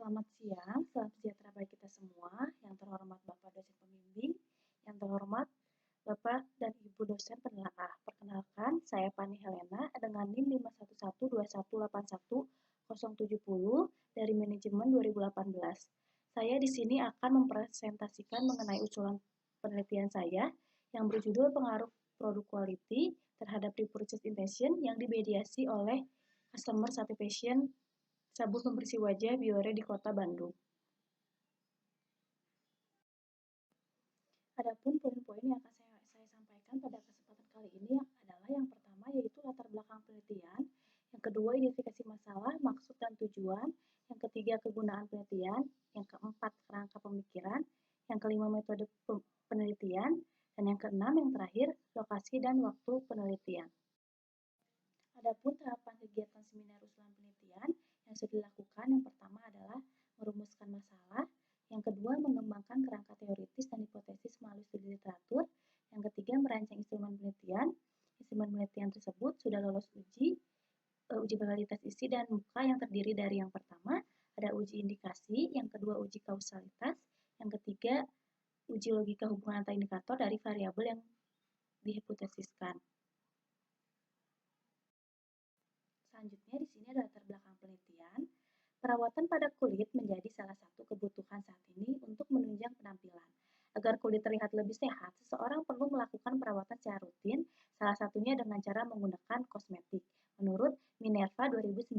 Selamat siang, salam sejahtera bagi kita semua. Yang terhormat Bapak dosen pembimbing, yang terhormat Bapak dan Ibu dosen penelaah. Perkenalkan, saya Pani Helena dengan NIM 511218170 dari Manajemen 2018. Saya di sini akan mempresentasikan mengenai usulan penelitian saya yang berjudul pengaruh produk quality terhadap repurchase intention yang dimediasi oleh customer satisfaction sabun pembersih wajah Biore di Kota Bandung. Adapun poin-poin yang akan saya sampaikan pada kesempatan kali ini adalah yang pertama yaitu latar belakang penelitian, yang kedua identifikasi masalah, maksud dan tujuan, yang ketiga kegunaan penelitian, yang keempat kerangka pemikiran, yang kelima metode penelitian, dan yang keenam yang terakhir lokasi dan waktu penelitian. Adapun tahapan kegiatan seminar usulan penelitian yang sudah dilakukan, yang pertama adalah merumuskan masalah, yang kedua mengembangkan kerangka teoritis dan hipotesis melalui studi literatur, yang ketiga merancang instrumen penelitian. Instrumen penelitian tersebut sudah lolos uji validtas isi dan muka yang terdiri dari yang pertama ada uji indikasi, yang kedua uji kausalitas, yang ketiga uji logika hubungan antar indikator dari variabel yang dihipotesiskan. Selanjutnya di sini ada latar belakang penelitian. Perawatan pada kulit menjadi salah satu kebutuhan saat ini untuk menunjang penampilan. Agar kulit terlihat lebih sehat, seseorang perlu melakukan perawatan secara rutin, salah satunya dengan cara menggunakan kosmetik. Menurut Minerva 2019,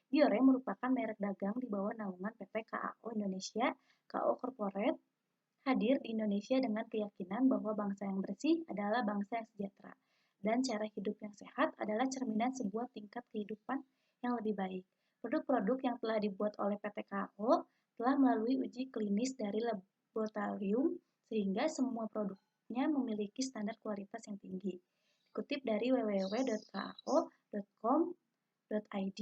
Biore merupakan merek dagang di bawah naungan PT KAO Indonesia, KAO Corporate, hadir di Indonesia dengan keyakinan bahwa bangsa yang bersih adalah bangsa yang sejahtera, dan cara hidup yang sehat adalah cerminan sebuah tingkat kehidupan yang lebih baik. Produk-produk yang telah dibuat oleh PT KAO telah melalui uji klinis dari laboratorium sehingga semua produknya memiliki standar kualitas yang tinggi. Dikutip dari www.kao.com.id.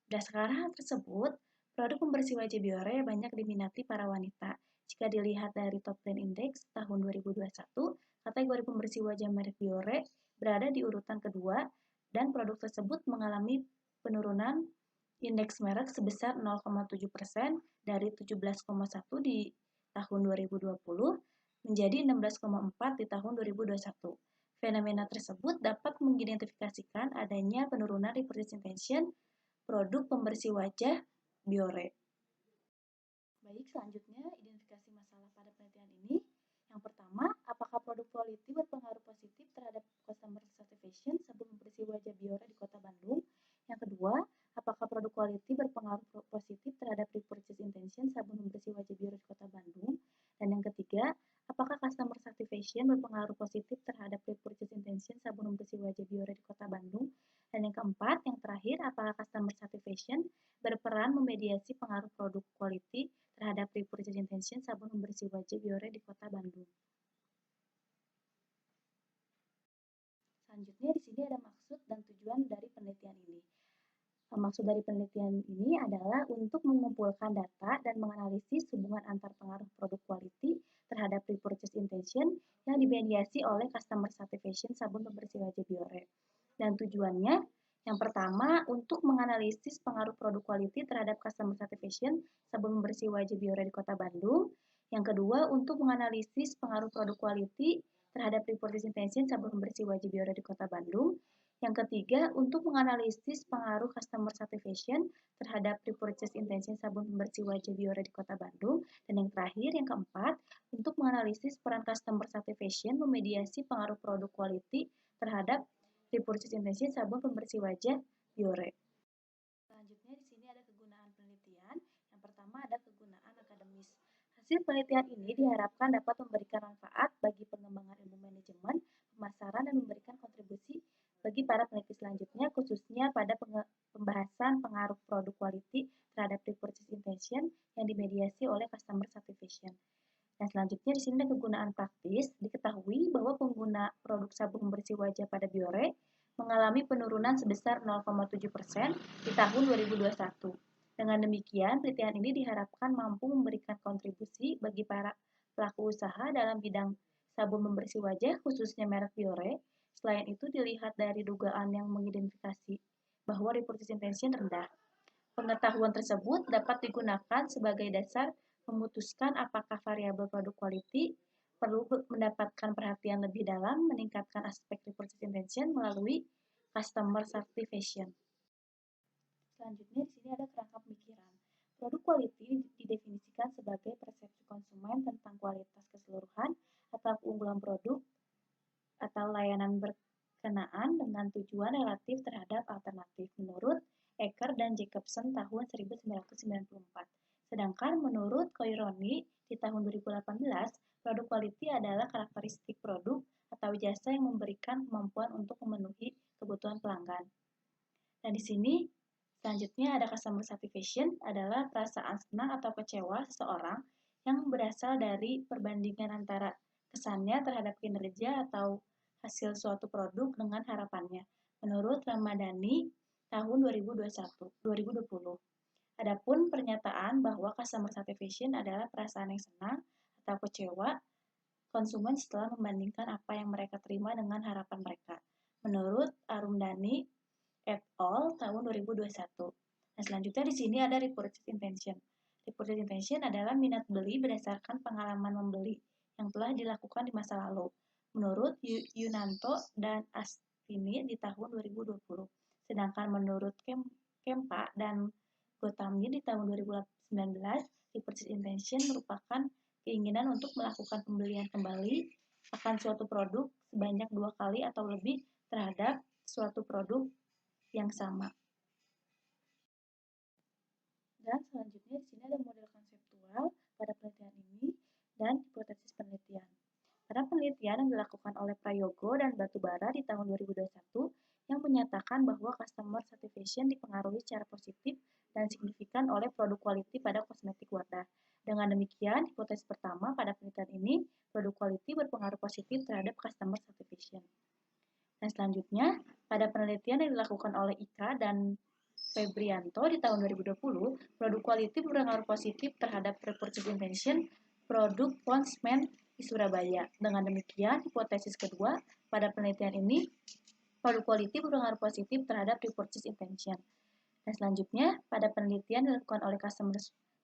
Berdasarkan hal tersebut, produk pembersih wajah Biore banyak diminati para wanita. Jika dilihat dari Top 10 Index tahun 2021, kategori pembersih wajah merek Biore berada di urutan kedua dan produk tersebut mengalami penurunan indeks merek sebesar 0,7% dari 17,1 di tahun 2020 menjadi 16,4 di tahun 2021. Fenomena tersebut dapat mengidentifikasikan adanya penurunan repurchase intention produk pembersih wajah Biore. Baik, selanjutnya identifikasi masalah pada penelitian ini. Yang pertama, apakah produk quality berpengaruh positif terhadap customer satisfaction sabun pembersih wajah Biore di Kota Bandung? Yang kedua, apakah produk quality berpengaruh positif terhadap repurchase intention sabun pembersih wajah Biore di Kota Bandung? Dan yang ketiga, apakah customer satisfaction berpengaruh positif terhadap repurchase intention sabun pembersih wajah Biore di Kota Bandung? Dan yang keempat, yang terakhir, apakah customer satisfaction berperan memediasi pengaruh produk quality terhadap repurchase intention sabun pembersih wajah Biore di Kota Bandung? Selanjutnya di sini ada maksud dan tujuan dari penelitian ini. Maksud dari penelitian ini adalah untuk mengumpulkan data dan menganalisis hubungan antar pengaruh produk quality terhadap repurchase intention yang dimediasi oleh customer satisfaction sabun pembersih wajah Biore. Dan tujuannya, yang pertama, untuk menganalisis pengaruh produk quality terhadap customer satisfaction sabun pembersih wajah Biore di Kota Bandung. Yang kedua, untuk menganalisis pengaruh produk quality terhadap repurchase intention sabun pembersih wajah Biore di Kota Bandung. Yang ketiga, untuk menganalisis pengaruh customer satisfaction terhadap repurchase intention sabun pembersih wajah Biore di Kota Bandung. Dan yang terakhir, yang keempat, untuk menganalisis peran customer satisfaction memediasi pengaruh produk quality terhadap repurchase intention sabun pembersih wajah Biore. Selanjutnya di sini ada kegunaan penelitian. Yang pertama ada kegunaan akademis. Hasil penelitian ini diharapkan dapat memberikan manfaat bagi pengembangan ilmu manajemen, pemasaran, dan memberikan kontribusi bagi para peneliti selanjutnya, khususnya pada pembahasan pengaruh produk quality terhadap repurchase intention yang dimediasi oleh customer satisfaction. Dan selanjutnya di sini ada kegunaan praktis. Diketahui bahwa pengguna produk sabun pembersih wajah pada Biore mengalami penurunan sebesar 0,7% di tahun 2021. Dengan demikian, penelitian ini diharapkan mampu memberikan kontribusi bagi para pelaku usaha dalam bidang sabun pembersih wajah, khususnya merek Biore. Selain itu, dilihat dari dugaan yang mengidentifikasi bahwa repurchase intention rendah. Pengetahuan tersebut dapat digunakan sebagai dasar memutuskan apakah variabel produk quality perlu mendapatkan perhatian lebih dalam, meningkatkan aspek repurchase intention melalui customer satisfaction. Selanjutnya di sini ada kerangka pemikiran. Produk quality didefinisikan sebagai persepsi konsumen tentang kualitas keseluruhan atau keunggulan produk atau layanan berkenaan dengan tujuan relatif terhadap alternatif menurut Ecker dan Jacobson tahun 1994. Sedangkan menurut Koironi di tahun 2018, produk quality adalah karakteristik produk atau jasa yang memberikan kemampuan untuk memenuhi kebutuhan pelanggan. Dan di sini selanjutnya ada customer satisfaction adalah perasaan senang atau kecewa seseorang yang berasal dari perbandingan antara kesannya terhadap kinerja atau hasil suatu produk dengan harapannya. Menurut Ramadhani tahun 2020. Adapun pernyataan bahwa customer satisfaction adalah perasaan yang senang atau kecewa konsumen setelah membandingkan apa yang mereka terima dengan harapan mereka. Menurut Arumdani et al. Tahun 2021. Nah, selanjutnya di sini ada repurchase intention. Repurchase intention adalah minat beli berdasarkan pengalaman membeli yang telah dilakukan di masa lalu. Menurut Yunanto dan Astini di tahun 2020. Sedangkan menurut Kempa dan Gotami di tahun 2019, repurchase intention merupakan keinginan untuk melakukan pembelian kembali akan suatu produk sebanyak 2 kali atau lebih terhadap suatu produk yang sama. Dan selanjutnya di sini ada model konseptual pada penelitian ini dan hipotesis penelitian. Pada penelitian yang dilakukan oleh Prayogo dan Batubara di tahun 2021 yang menyatakan bahwa customer satisfaction dipengaruhi secara positif dan signifikan oleh produk quality pada kosmetik Wardah. Dengan demikian, hipotesis pertama pada penelitian ini, produk quality berpengaruh positif terhadap customer satisfaction. Dan selanjutnya, pada penelitian yang dilakukan oleh Ika dan Febrianto di tahun 2020, produk quality berpengaruh positif terhadap repurchase intention produk Pond's di Surabaya. Dengan demikian, hipotesis kedua pada penelitian ini, produk quality berpengaruh positif terhadap repurchase intention. Dan selanjutnya, pada penelitian dilakukan oleh customer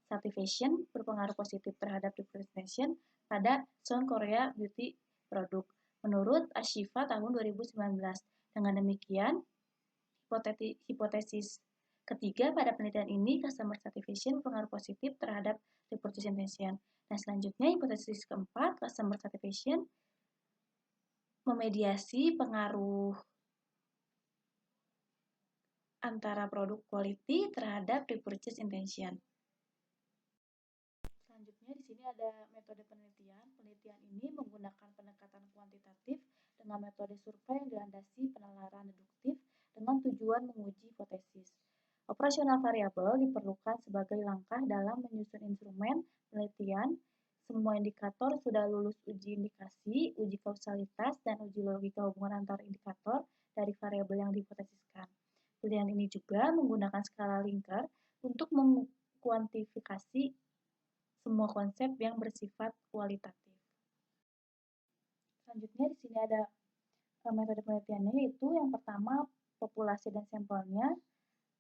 satisfaction berpengaruh positif terhadap repurchase intention pada South Korea Beauty produk. Menurut Ashifa tahun 2019. Dengan demikian, hipotesis ketiga pada penelitian ini, customer satisfaction berpengaruh positif terhadap repurchase intention. Nah, selanjutnya hipotesis keempat, customer satisfaction memediasi pengaruh antara produk quality terhadap repurchase intention. Selanjutnya di sini ada metode penelitian. Penelitian ini menggunakan pendekatan kuantitatif dengan metode survei yang dilandasi penalaran deduktif dengan tujuan menguji hipotesis. Operasional variabel diperlukan sebagai langkah dalam menyusun instrumen penelitian. Semua indikator sudah lulus uji indikasi, uji kausalitas, dan uji logika hubungan antar indikator dari variabel yang dihipotesiskan. Penelitian ini juga menggunakan skala Likert untuk mengkuantifikasi semua konsep yang bersifat kualitatif. Selanjutnya di sini ada metode penelitiannya, yaitu yang pertama populasi dan sampelnya,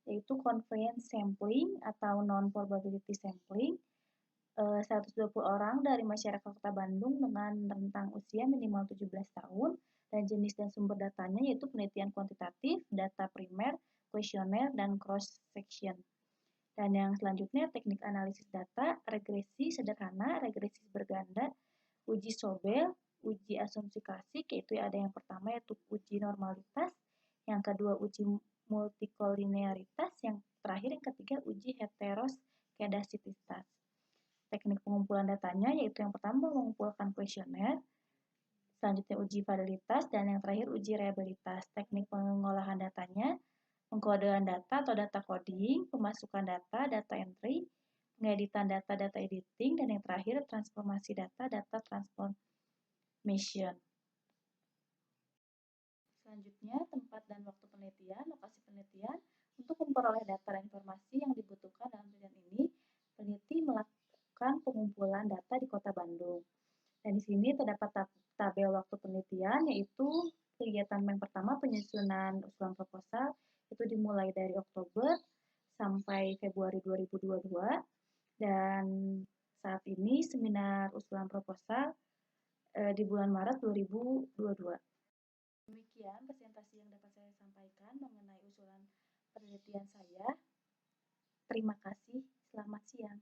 yaitu convenience sampling atau non-probability sampling. 120 orang dari masyarakat Kota Bandung dengan rentang usia minimal 17 tahun dan jenis dan sumber datanya yaitu penelitian kuantitatif, data primer, kuesioner, dan cross-section. Dan yang selanjutnya teknik analisis data, regresi sederhana, regresi berganda, uji Sobel, uji asumsi klasik, yaitu ada yang pertama yaitu uji normalitas, yang kedua uji multikolinearitas, yang terakhir yang ketiga uji heteroskedastisitas. Teknik pengumpulan datanya yaitu yang pertama mengumpulkan kuesioner, selanjutnya uji validitas, dan yang terakhir uji reliabilitas. Teknik pengolahan datanya, pengkodean data atau data coding, pemasukan data, data entry, pengeditan data, data editing, dan yang terakhir transformasi data, data transformation. Selanjutnya, tempat dan waktu penelitian, lokasi penelitian. Untuk memperoleh data dan informasi yang dibutuhkan dalam penelitian ini, peneliti melakukan pengumpulan data di Kota Bandung. Dan di sini terdapat tabel waktu penelitian, yaitu kegiatan yang pertama penyusunan usulan proposal, itu dimulai dari Oktober sampai Februari 2022, dan saat ini seminar usulan proposal di bulan Maret 2022. Demikian presentasi yang dapat saya sampaikan mengenai usulan penelitian saya. Terima kasih, selamat siang.